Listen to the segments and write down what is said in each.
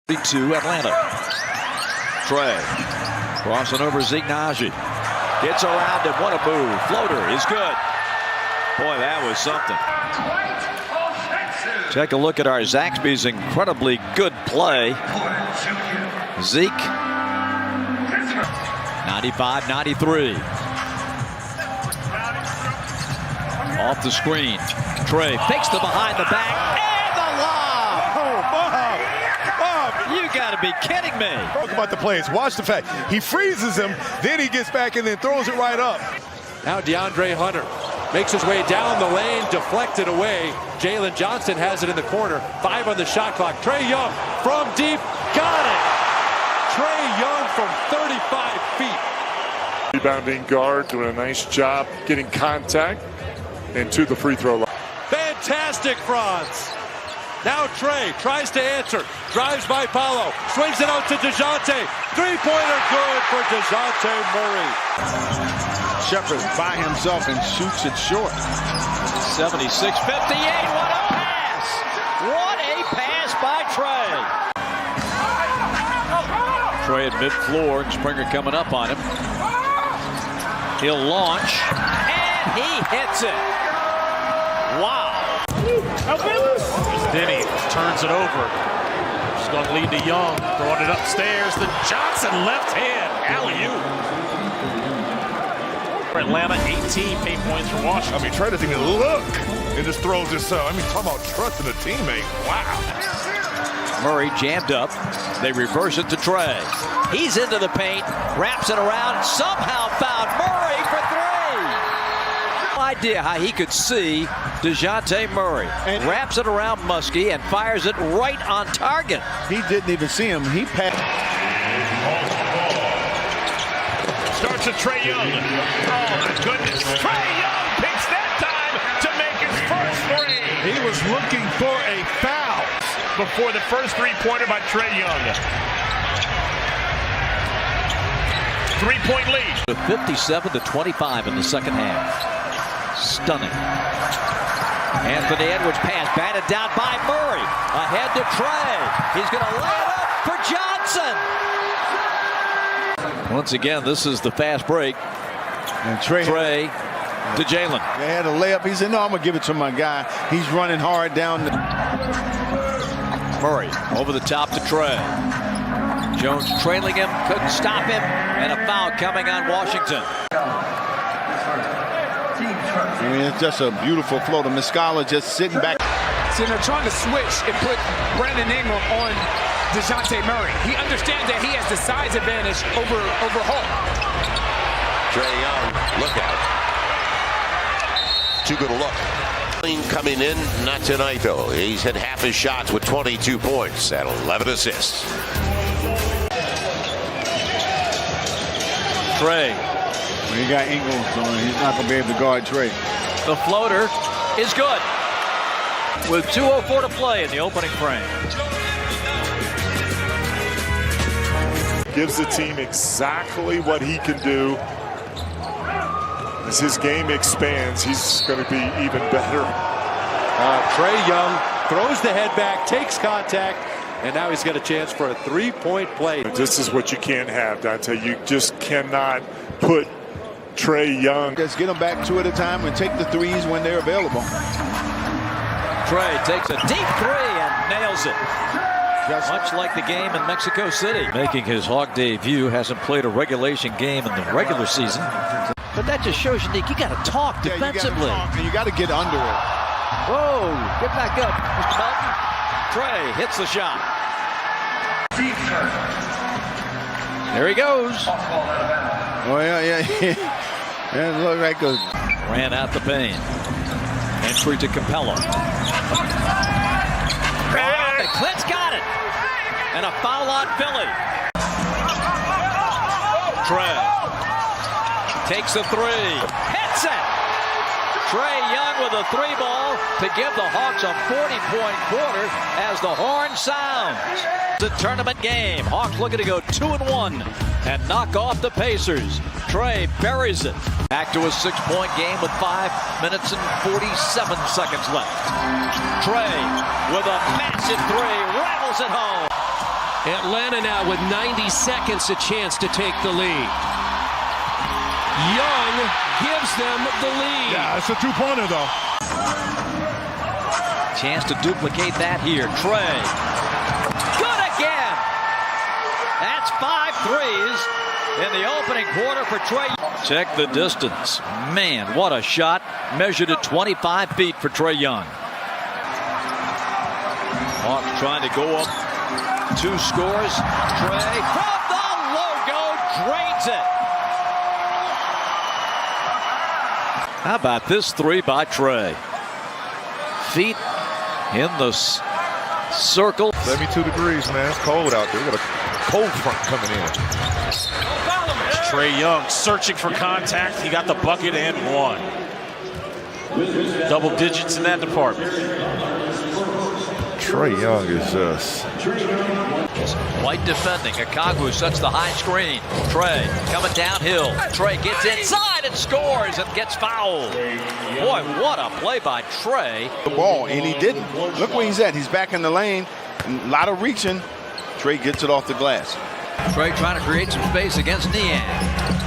To Atlanta. Trae crossing over Zeke. Gets around him. What a move. Floater is good. Boy, that was something. Take a look at our Zaxby's incredibly good play. Zeke. 95-93. Off the screen. Trae fakes the behind the back. And the lob. You got to be kidding me. Talk about the plays. Watch the fact. He freezes him, then he gets back and then throws it right up. Now DeAndre Hunter makes his way down the lane, deflected away. Jalen Johnson has it in the corner. 5 on the shot clock. Trae Young from deep. Got it. Trae Young from 35 feet. Rebounding guard doing a nice job getting contact and to the free throw line. Fantastic, Franz. Now Trae tries to answer. Drives by Paolo. Swings it out to DeJounte. Three-pointer good for DeJounte Murray. Shepard by himself and shoots it short. 76-58. What a pass. What a pass by Trae. Trae at mid-floor and Springer coming up on him. He'll launch. And he hits it. Wow. Denny turns it over. She's going to lead to Young. Throwing it upstairs. The Johnson left hand. Alley-oop. Atlanta, 18 paint points for Washington. I mean, Trae doesn't even look and just throws this up. I mean, talk about trusting a teammate. Wow. Murray jammed up. They reverse it to Trae. He's into the paint. Wraps it around. Somehow found Murray for three. No idea how he could see DeJounte Murray. And wraps it around Muskie and fires it right on target. He didn't even see him. He passed. Starts with Trae Young. Oh, my goodness. Trae Young picks that time to make his first three. He was looking for a foul Before the first three-pointer by Trae Young. 3-point lead. 57-25 in the second half. Stunning. Anthony Edwards pass batted down by Murray. Ahead to Trae. He's going to lay it up for Johnson. Once again, this is the fast break. And Trae to Jalen. They had a layup. He said, no, I'm going to give it to my guy. He's running hard down the... Murray over the top to Trae. Jones trailing him, couldn't stop him, and a foul coming on Washington. I mean, it's just a beautiful flow. The Muscala just sitting back. So they're trying to switch and put Brandon Ingram on DeJounte Murray. He understands that he has the size advantage over Hall. Trae Young, look out. Too good a look. Coming in, not tonight though. He's hit half his shots with 22 points and 11 assists. Trae. When you got Ingram going, he's not going to be able to guard Trae. The floater is good. With 2:04 to play in the opening frame. Gives the team exactly what he can do. As his game expands, he's going to be even better. Trae Young throws the head back, takes contact, and now he's got a chance for a three-point play. This is what you can't have, Dante. You just cannot put Trae Young. Just get them back two at a time and take the threes when they're available. Trae takes a deep three and nails it. Much like the game in Mexico City. Making his Hawk debut, hasn't played a regulation game in the regular season. But that just shows you, Nick, you got to talk defensively. You got to get under it. Whoa, get back up, Mr. Melton. Trae hits the shot. There he goes. Oh, yeah. Yeah, look like a... Ran out the paint. Entry to Capella. The Clint's got it. And a foul on Philly. Trae takes a three. Hits it. Trae Young with a three ball to give the Hawks a 40-point quarter as the horn sounds. The tournament game. Hawks looking to go 2-1 and knock off the Pacers. Trae buries it. Back to a 6-point game with 5 minutes and 47 seconds left. Trae with a massive three, rattles it home. Atlanta now with 90 seconds, a chance to take the lead. Young gives them the lead. Yeah, it's a two-pointer, though. Chance to duplicate that here. Trae. Good again. That's 5 threes in the opening quarter for Trae. Check the distance. Man, what a shot. Measured at 25 feet for Trae Young. Hawks trying to go up 2 scores. Trae from the logo drains it. How about this 3 by Trae? Feet in the circle. 72 degrees, man. It's cold out there. We got a cold front coming in. Trae Young searching for contact. He got the bucket and 1. Double digits in that department. Trae Young is just... White defending. Okongwu sets the high screen. Trae coming downhill. Trae gets inside and scores and gets fouled. Boy, what a play by Trae. The ball, and he didn't. Look where he's at. He's back in the lane. A lot of reaching. Trae gets it off the glass. Trae trying to create some space against Niang.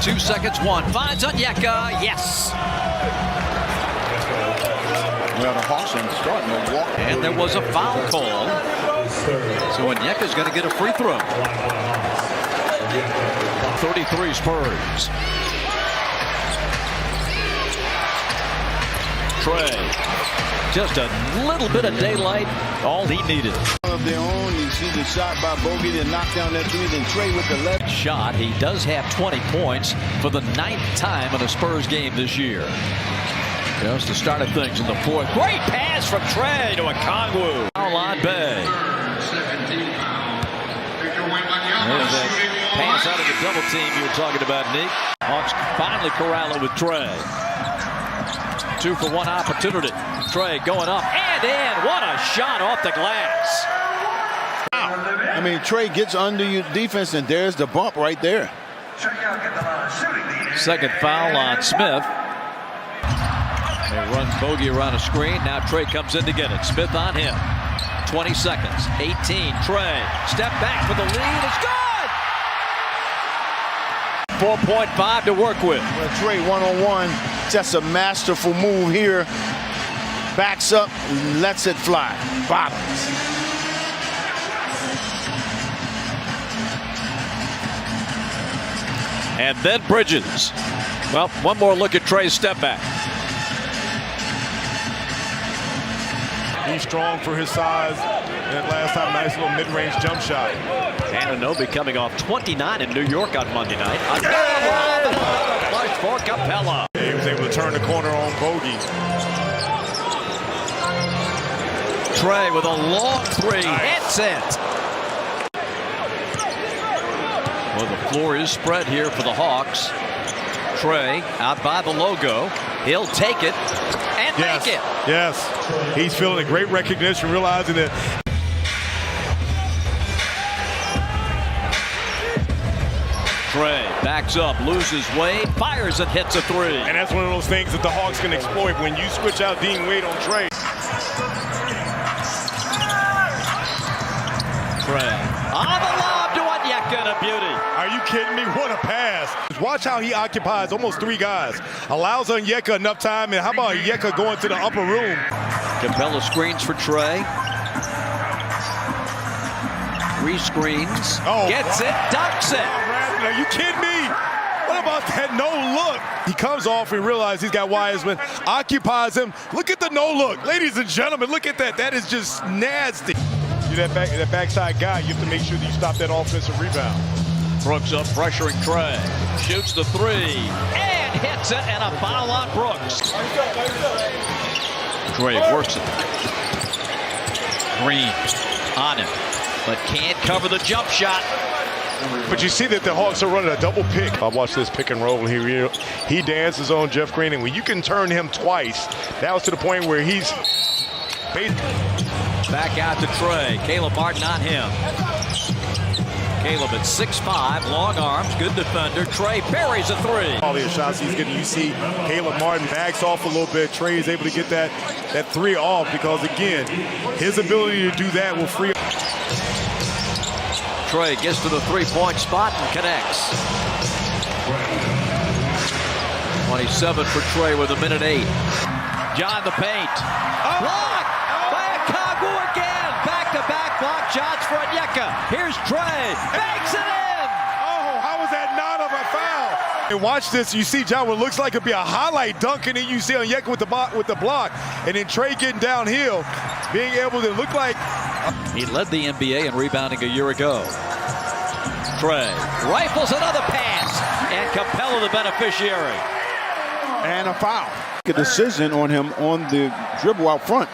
2 seconds, 1. Finds Onyeka. Yes. Well, the Hawks are starting to walk. And there was a foul call. So Onyeka's going to get a free throw. 33 Spurs. Trae. Just a little bit of daylight. All he needed. Of their own, you see the shot by Bogey to knock down that 3, then Trae with the left shot. He does have 20 points for the 9th time in a Spurs game this year. Just the start of things in the 4th. Great pass from Trae to Okongwu. Foul line Bay. There's that pass out of the double team you were talking about, Nick. Hawks finally corral it with Trae. 2 for 1 opportunity. Trae going up and in. What a shot off the glass. I mean, Trae gets under your defense, and there's the bump right there. Second foul on Smith. They run Bogey around a screen. Now Trae comes in to get it. Smith on him. 20 seconds. 18. Trae. Step back for the lead. It's good! 4.5 to work with. Well, Trae one-on-one. Just a masterful move here. Backs up, lets it fly. Bottoms. And then Bridges. Well, one more look at Trae's step back. He's strong for his size. And last time, nice little mid-range jump shot. Anunoby coming off 29 in New York on Monday night. Flush for Capella. He was able to turn the corner on Bogey. Trae with a long 3. Hits it. Well, the floor is spread here for the Hawks. Trae out by the logo. He'll take it and make it. Yes. He's feeling a great recognition, realizing that. Trae backs up, loses Wade, fires and hits a 3. And that's one of those things that the Hawks can exploit when you switch out Dean Wade on Trae. Trae on the lob to Onyeka, and a beauty. Are you kidding me? What a pass. Watch how he occupies almost 3 guys. Allows Onyeka enough time, and how about Onyeka going to the upper room? Capella screens for Trae. 3 screens. Oh, gets it, dunks it. Are you kidding me? What about that no look? He comes off and realizes he's got Wiseman, occupies him. Look at the no look. Ladies and gentlemen, look at that. That is just nasty. You're that backside guy. You have to make sure that you stop that offensive rebound. Brooks up, pressuring Trae. Shoots the 3 and hits it, and a foul on Brooks. Trae works it. Green on him, but can't cover the jump shot. But you see that the Hawks are running a double pick. I watched this pick and roll, and he dances on Jeff Green, and when you can turn him twice, that was to the point where he's back out to Trae. Caleb Martin on him. Caleb at 6'5", long arms, good defender. Trae buries a 3. All the shots he's getting, you see Caleb Martin backs off a little bit. Trae is able to get that 3 off because, again, his ability to do that will free up. Trae gets to the three-point spot and connects. 27 for Trae with 1:08. John the paint. Blocked by Okongwu again. Back-to-back block shots for Onyeka. Here's Trae. Banks it in. Oh, how was that not of a foul? And watch this. You see John, what looks like it'd be a highlight dunk, and then you see Onyeka with the block, and then Trae getting downhill, being able to look like. He led the NBA in rebounding a year ago. Trae rifles another pass, and Capella the beneficiary. And a foul. A decision on him on the dribble out front.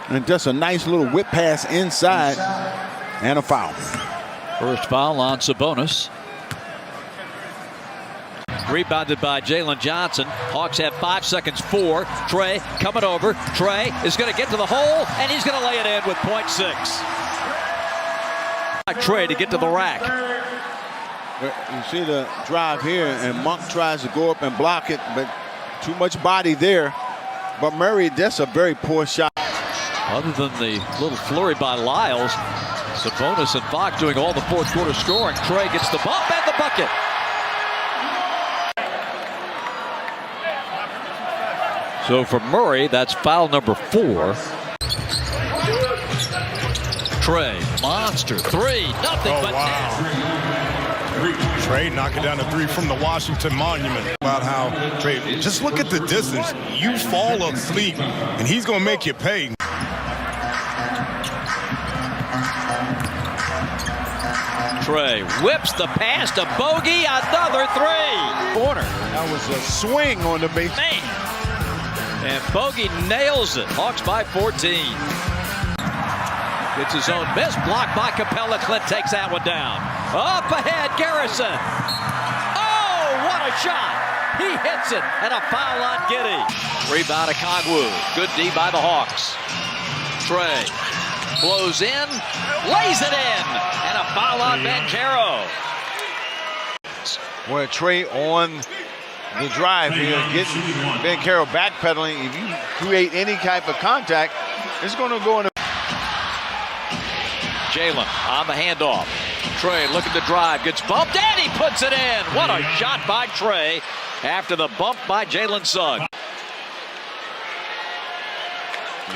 And just a nice little whip pass inside. And a foul. First foul on Sabonis. Rebounded by Jalen Johnson. Hawks have 5 seconds. 4. Trae coming over. Trae is going to get to the hole, and he's going to lay it in with .6. Trae to get to the rack. You see the drive here, and Monk tries to go up and block it, but too much body there. But Murray, that's a very poor shot. Other than the little flurry by Lyles, Sabonis and Fox doing all the fourth quarter scoring. Trae gets the bump and the bucket. So for Murray, that's foul number 4. Trae, monster, 3, nothing but net. Trae knocking down a 3 from the Washington Monument. About how Trae, just look at the distance. You fall asleep, and he's going to make you pay. Trae whips the pass to Bogey, another 3. Corner. That was a swing on the base. Man. And Bogey nails it. Hawks by 14. Gets his own miss. Blocked by Capella. Clint takes that one down. Up ahead, Garrison. Oh, what a shot. He hits it. And a foul on Giddey. Rebound Okongwu. Good D by the Hawks. Trae blows in. Lays it in. And a foul on Banchero. Well, Trae on the drive here, getting Banchero backpedaling. If you create any type of contact, it's going to go in. Jalen on the handoff. Trae looking to drive, gets bumped, and he puts it in. What a shot by Trae after the bump by Jalen Suggs.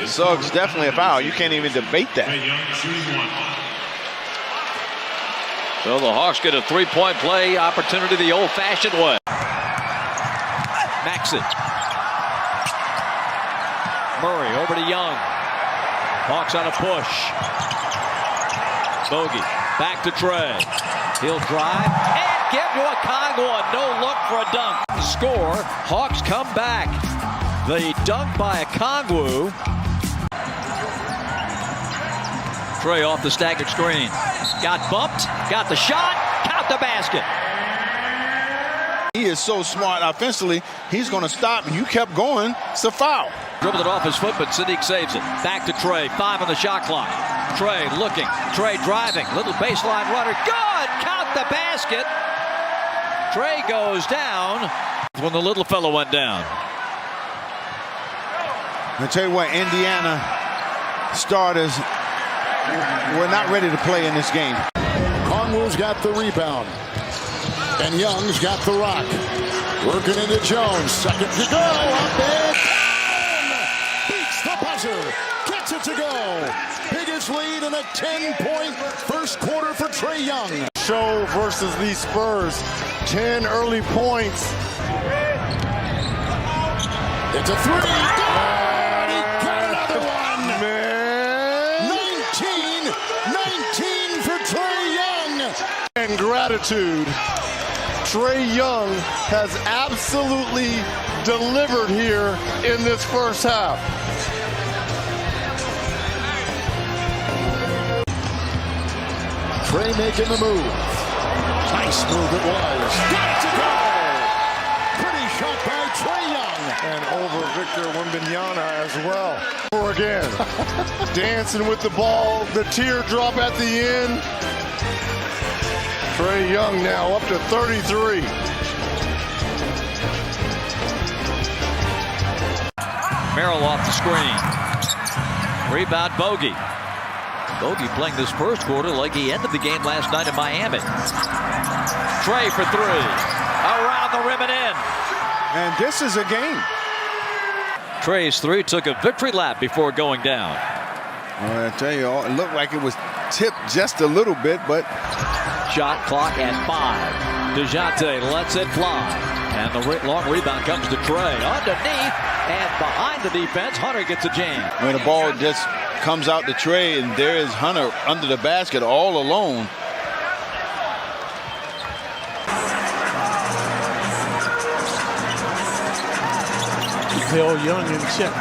Suggs definitely a foul. You can't even debate that. So the Hawks get a three-point play opportunity the old-fashioned way. Maxson. Murray over to Young. Hawks on a push. Bogey back to Trae. He'll drive and give to Okongwu a no-look for a dunk. Score. Hawks come back. The dunk by Okongwu. Trae off the staggered screen. Got bumped. Got the shot. Count the basket. He is so smart offensively. He's going to stop. You kept going. It's a foul. Dribbled it off his foot, but Sadiq saves it. Back to Trae. 5 on the shot clock. Trae looking. Trae driving. Little baseline runner. Good! Count the basket. Trae goes down when the little fellow went down. I'll tell you what, Indiana starters were not ready to play in this game. Okongwu's got the rebound. And Young's got the rock. Working into Jones. Second to go. Up and beats the buzzer. Gets it to go. Biggest lead in a 10-point first quarter for Trae Young. Show versus these Spurs. 10 early points. It's a 3. Good! He got another one. Man. 19 for Trae Young. And gratitude. Trae Young has absolutely delivered here in this first half. Trae making the move. Nice move it was. Got it to go. Pretty shot by Trae Young. And over Victor Wembanyama as well. Or again, dancing with the ball, the teardrop at the end. Trae Young now up to 33. Merrill off the screen. Rebound Bogey. Bogey playing this first quarter like he ended the game last night in Miami. Trae for three. Around the rim and in. And this is a game. Trae's three took a victory lap before going down. Well, I tell you, it looked like it was tipped just a little bit, but Shot clock at 5. DeJounte lets it fly. And the long rebound comes to Trae. Underneath and behind the defense, Hunter gets a jam. when the ball just comes out to Trae, and there is Hunter under the basket all alone. Held Young in check.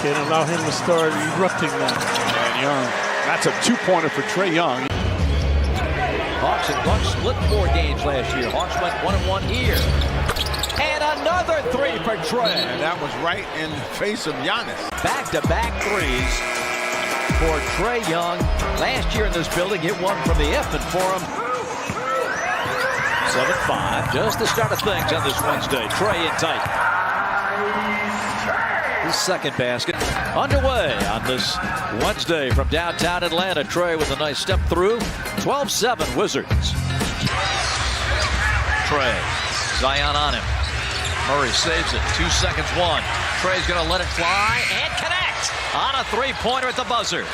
Can't allow him to start erupting now. And Young, that's a two-pointer for Trae Young. Hawks and Bucks split 4 games last year. Hawks went 1-1 here. And another three for Trae. And that was right in the face of Giannis. Back-to-back threes for Trae Young. Last year in this building, hit one from the F and for him. 7-5, just the start of things on this Wednesday. Trae in tight. His second basket underway on this Wednesday from downtown Atlanta. Trae with a nice step through. 12-7 Wizards. Trae, Zion on him. Murray saves it. 2 seconds, 1. Trae's going to let it fly and connect on a three-pointer at the buzzer.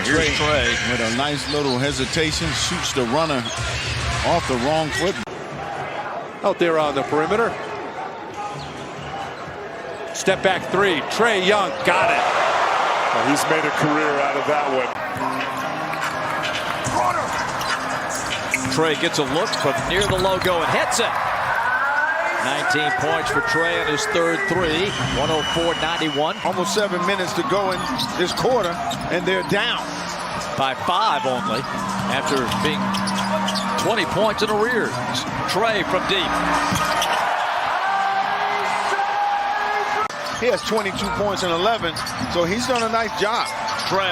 Here's Trae with a nice little hesitation, shoots the runner off the wrong foot. Out there on the perimeter. Step back three. Trae Young got it. Well, he's made a career out of that one. Trae gets a look from near the logo and hits it. 19 points for Trae on his third three. 104-91. Almost 7 minutes to go in this quarter, and they're down by 5 only after being 20 points in arrears. Trae from deep. He has 22 points and 11, so he's done a nice job. Trae,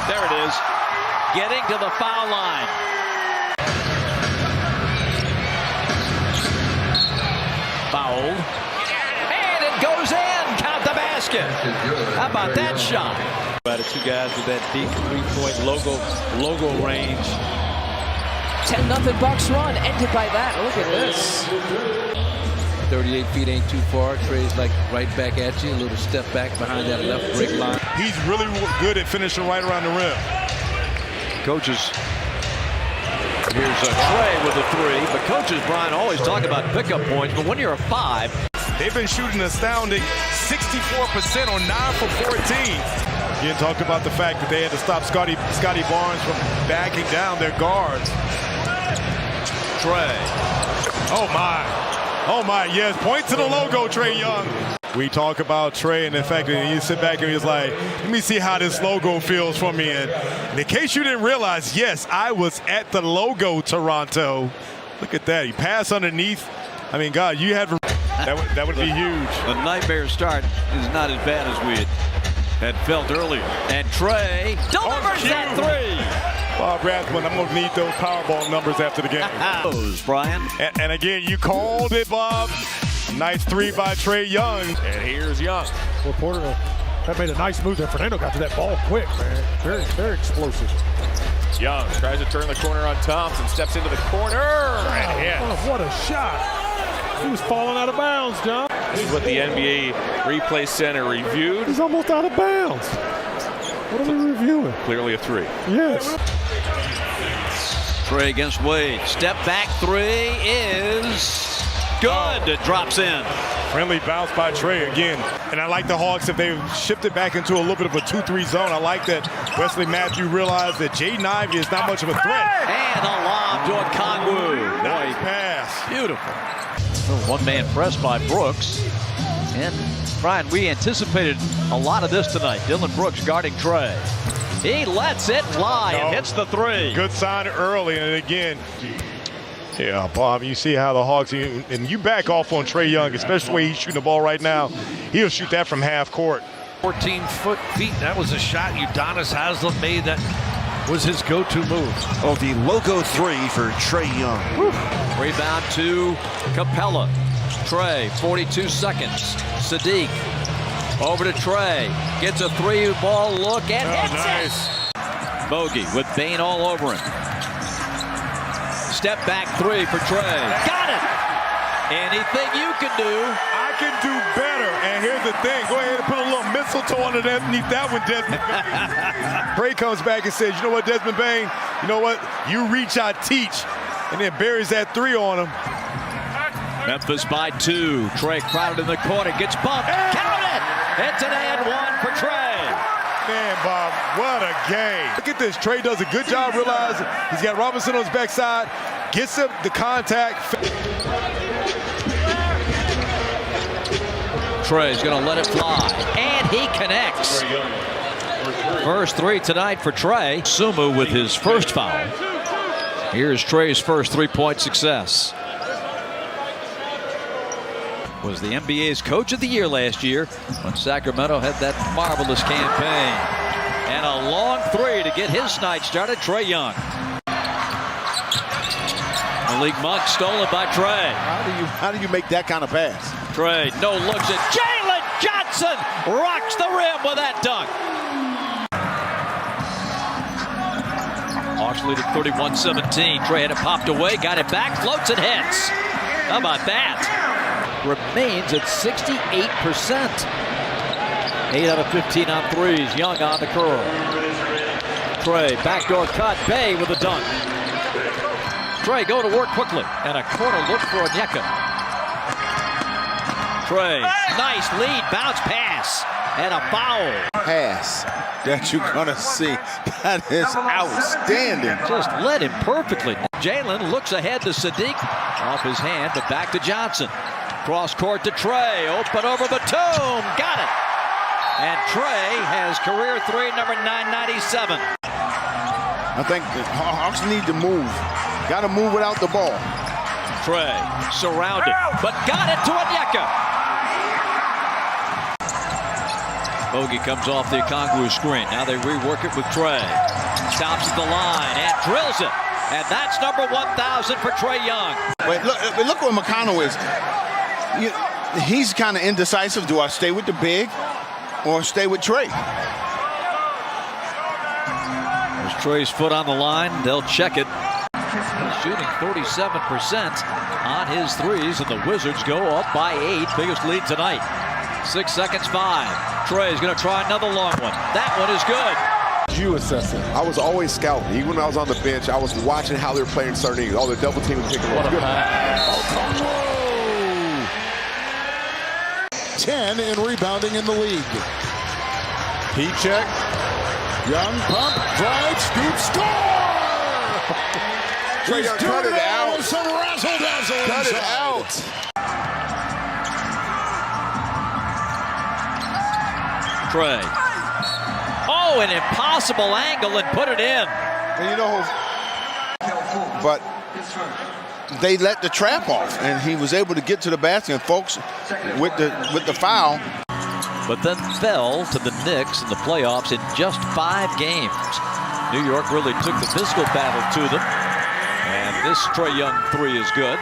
there it is, getting to the foul line. Fouled, and it goes in. Count the basket. How about that shot? By the two guys with that deep three-point logo range. 10-0 Bucks run ended by that. Look at this. 38 feet ain't too far. Trae's like right back at you. A little step back behind that left break line. He's really good at finishing right around the rim. Coaches, here's a Trae with a three. But coaches, Brian, always talk about pickup points. But when you're a 5, they've been shooting an astounding 64% on 9 for 14. Again, talk about the fact that they had to stop Scotty Barnes from backing down their guards. Trae. Oh my. Oh my, yes, point to the logo, Trae Young. We talk about Trae and the fact that you sit back and he's like, let me see how this logo feels for me. And in case you didn't realize, yes, I was at the logo, Toronto. Look at that, he passed underneath. I mean, God, you had, that would be huge. The nightmare start is not as bad as we had felt earlier. And Trae delivers that three. Bob Rathman, I'm going to need those Powerball numbers after the game. Brian. And again, you called it, Bob. Nice three by Trae Young. And here's Young. Well, Porter, that made a nice move there. Fernando got to that ball quick, man. Very, very explosive. Young tries to turn the corner on Thompson, steps into the corner, and hits. Oh, what a shot. He was falling out of bounds, John. This is what the NBA Replay Center reviewed. He's almost out of bounds. What are we reviewing? Clearly a three. Yes. Trae against Wade. Step back three is good. It drops in. Friendly bounce by Trae again. And I like the Hawks if they've shifted back into a little bit of a 2-3 zone. I like that Wesley Matthews realized that Jaden Ivey is not much of a threat. And a lob to Okongwu. Nice pass. Beautiful. One-man press by Brooks. And Brian, we anticipated a lot of this tonight. Dylan Brooks guarding Trae. He lets it fly and hits the three. Good sign early, and again, yeah, Bob, you see how the Hawks, and you back off on Trae Young, especially the way he's shooting the ball right now. He'll shoot that from half court. 14 feet. That was a shot Udonis Haslem made. That was his go-to move. Oh, the logo three for Trae Young. Rebound to Capella. Trae, 42 seconds. Sadiq over to Trae. Gets a three-ball look and hits it. Bogey with Bain all over him. Step back three for Trae. Got it! Anything you can do. I can do better. And here's the thing. Go ahead and put a little mistletoe underneath that one, Desmond Bain. Trae comes back and says, you know what, Desmond Bain? You know what? You reach, I teach. And then buries that three on him. Memphis by 2. Trae crowded in the corner. Gets bumped. Count it! It's an and one for Trae. Man, Bob, what a game. Look at this. Trae does a good job realizing he's got Robinson on his backside. Gets him the contact. Trae's going to let it fly. And he connects. First three tonight for Trae. Sumu with his first foul. Here's Trae's first three-point success. Was the NBA's Coach of the Year last year when Sacramento had that marvelous campaign. And a long three to get his night started, Trae Young. Malik Monk stolen by Trae. How do you make that kind of pass? Trae, no looks at Jalen Johnson. Rocks the rim with that dunk. Hawks lead at 31-17. Trae had it popped away, got it back, floats and hits. How about that? Remains at 68%. 8 out of 15 on threes. Young on the curl. Trae, backdoor cut. Bay with a dunk. Trae go to work quickly. And a corner look for Onyeka. Trae, nice lead, bounce pass. And a foul. Pass that you're going to see. That is outstanding. Just led him perfectly. Jalen looks ahead to Sadiq. Off his hand, but back to Johnson. Cross court to Trae. Open over Batum. Got it. And Trae has career three, number 997. I think the Hawks need to move. Got to move without the ball. Trae surrounded, but got it to Onyeka. Bogey comes off the Okongwu screen. Now they rework it with Trae. Stops at the line and drills it. And that's number 1,000 for Trae Young. But look what McConnell is. He's kind of indecisive. Do I stay with the big or stay with Trae? There's Trae's foot on the line. They'll check it. He's shooting 37% on his threes, and the Wizards go up by 8. Biggest lead tonight. 6 seconds, 5. Trae's going to try another long one. That one is good. You assess it. I was always scouting. Even when I was on the bench, I was watching how they were playing certain things. All the double team was picking What a good pass. 10 in rebounding in the league. Heat check. Young pump, drive, scoop, score! Trae Young, cut it out. Some razzle-dazzle Cut it inside. out. Trae. Oh, an impossible angle and put it in. And you know, but they let the trap off, and he was able to get to the basket. And folks, with the foul, but then fell to the Knicks in the playoffs in just 5 games. New York really took the physical battle to them, and this Trae Young three is good.